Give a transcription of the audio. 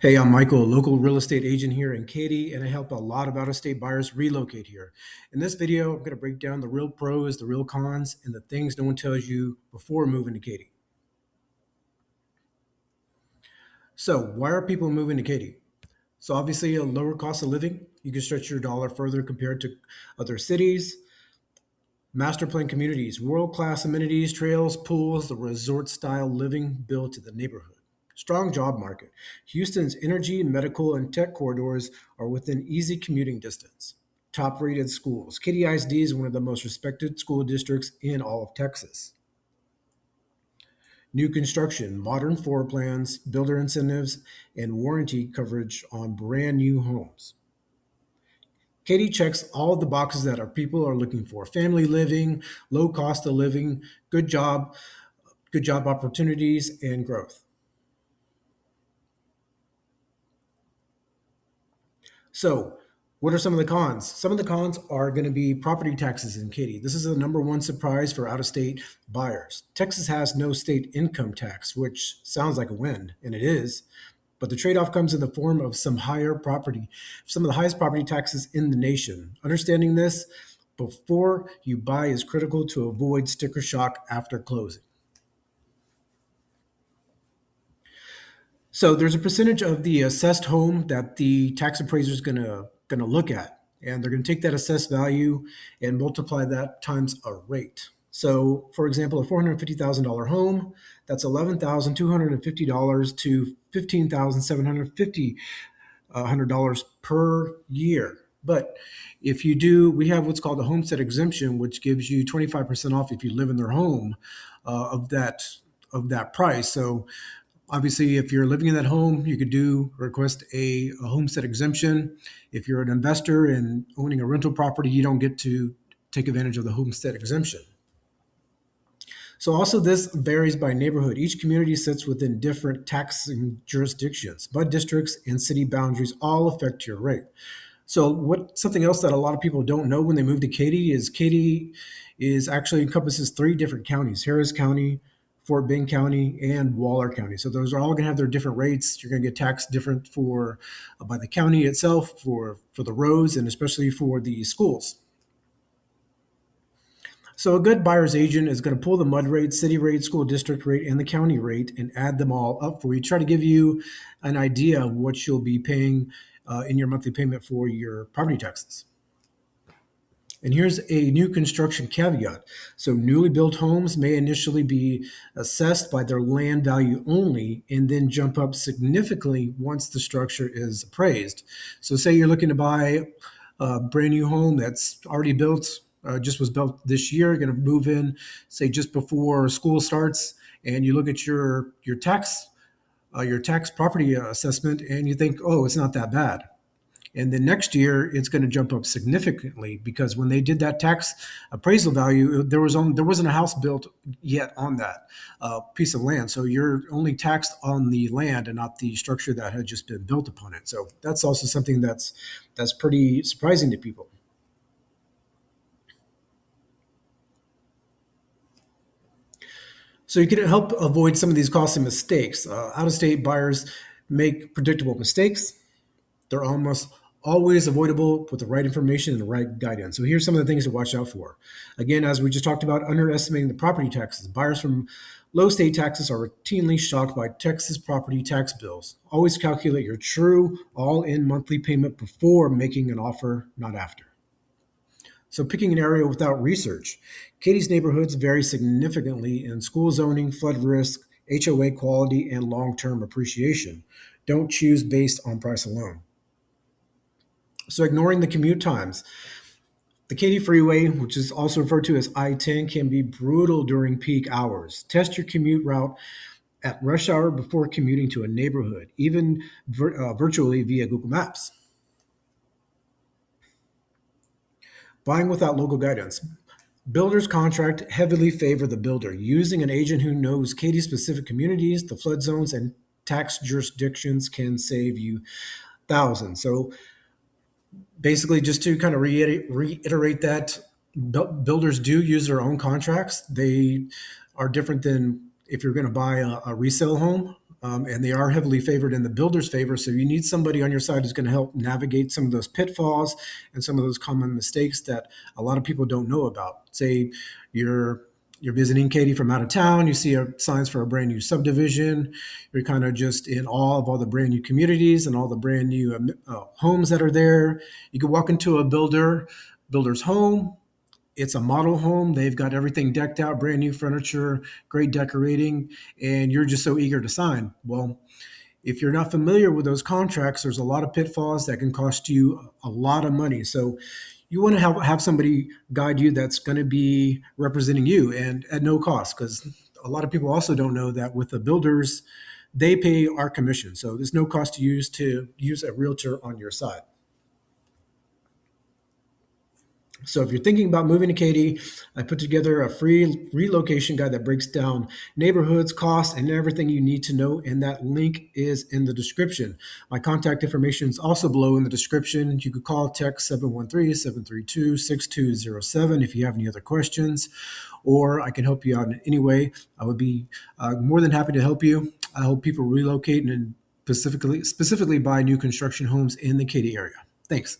Hey, I'm Michael, a local real estate agent here in Katy, and I help a lot of out-of-state buyers relocate here. In this video, I'm going to break down the real pros, the real cons, and the things no one tells you before moving to Katy. So, why are people moving to Katy? So, obviously, a lower cost of living. You can stretch your dollar further compared to other cities. Master plan communities, world-class amenities, trails, pools, the resort-style living built to the neighborhood. Strong job market. Houston's energy, medical, and tech corridors are within easy commuting distance. Top rated schools. Katy ISD is one of the most respected school districts in all of Texas. New construction, modern floor plans, builder incentives, and warranty coverage on brand new homes. Katy checks all of the boxes that our people are looking for: family living, low cost of living, good job opportunities, and growth. So, what are some of the cons? Some of the cons are going to be property taxes in Katy. This is the number one surprise for out of state buyers. Texas has no state income tax, which sounds like a win, and it is. But the trade off comes in the form of some of the highest property taxes in the nation. Understanding this before you buy is critical to avoid sticker shock after closing. So there's a percentage of the assessed home that the tax appraiser is gonna look at, and they're gonna take that assessed value and multiply that times a rate. So, for example, a $450,000 home, that's $11,250 to $15,750 per year. But if you do, we have what's called a homestead exemption, which gives you 25% off if you live in their home of that price. So obviously, if you're living in that home, you could do request a homestead exemption. If you're an investor and owning a rental property, you don't get to take advantage of the homestead exemption. So also this varies by neighborhood. Each community sits within different taxing jurisdictions, but districts and city boundaries all affect your rate. So what something else that a lot of people don't know when they move to Katy is actually encompasses three different counties: Harris County, Fort Bend County, and Waller County. So those are all going to have their different rates. You're going to get taxed different for by the county itself, for the roads, and especially for the schools. So a good buyer's agent is going to pull the MUD rate, city rate, school district rate, and the county rate and add them all up for you. Try to give you an idea of what you'll be paying in your monthly payment for your property taxes. And here's a new construction caveat. So newly built homes may initially be assessed by their land value only and then jump up significantly once the structure is appraised. So say you're looking to buy a brand new home that's already built, just was built this year, going to move in, say just before school starts, and you look at your tax property assessment, and you think, oh, it's not that bad. And then next year, it's going to jump up significantly because when they did that tax appraisal value, there wasn't a house built yet on that piece of land. So you're only taxed on the land and not the structure that had just been built upon it. So that's also something that's pretty surprising to people. So you can help avoid some of these costly mistakes. Out-of-state buyers make predictable mistakes. They're almost always avoidable with the right information and the right guidance. So here's some of the things to watch out for. Again, as we just talked about, underestimating the property taxes. Buyers from low state taxes are routinely shocked by Texas property tax bills. Always calculate your true all-in monthly payment before making an offer, not after. So picking an area without research. Katy's neighborhoods vary significantly in school zoning, flood risk, HOA quality, and long-term appreciation. Don't choose based on price alone. So ignoring the commute times. The Katy Freeway, which is also referred to as I-10, can be brutal during peak hours. Test your commute route at rush hour before commuting to a neighborhood, even virtually via Google Maps. Buying without local guidance. Builders contract heavily favor the builder. Using an agent who knows Katy specific communities, the flood zones, and tax jurisdictions can save you thousands. So basically, just to kind of reiterate that, builders do use their own contracts. They are different than if you're going to buy a resale home. and they are heavily favored in the builder's favor. So you need somebody on your side who's going to help navigate some of those pitfalls and some of those common mistakes that a lot of people don't know about. Say you're visiting Katy from out of town, you see signs for a brand new subdivision, you're kind of just in awe of all the brand new communities and all the brand new homes that are there. You could walk into a builder's home. It's a model home. They've got everything decked out, brand new furniture, great decorating, and you're just so eager to sign. Well, if you're not familiar with those contracts, there's a lot of pitfalls that can cost you a lot of money. So you want to have somebody guide you that's going to be representing you and at no cost, because a lot of people also don't know that with the builders, they pay our commission. So there's no cost to use a realtor on your side. So if you're thinking about moving to Katy, I put together a free relocation guide that breaks down neighborhoods, costs, and everything you need to know. And that link is in the description. My contact information is also below in the description. You could call, text 713-732-6207 if you have any other questions, or I can help you out in any way. I would be more than happy to help you. I help people relocate and specifically buy new construction homes in the Katy area. Thanks.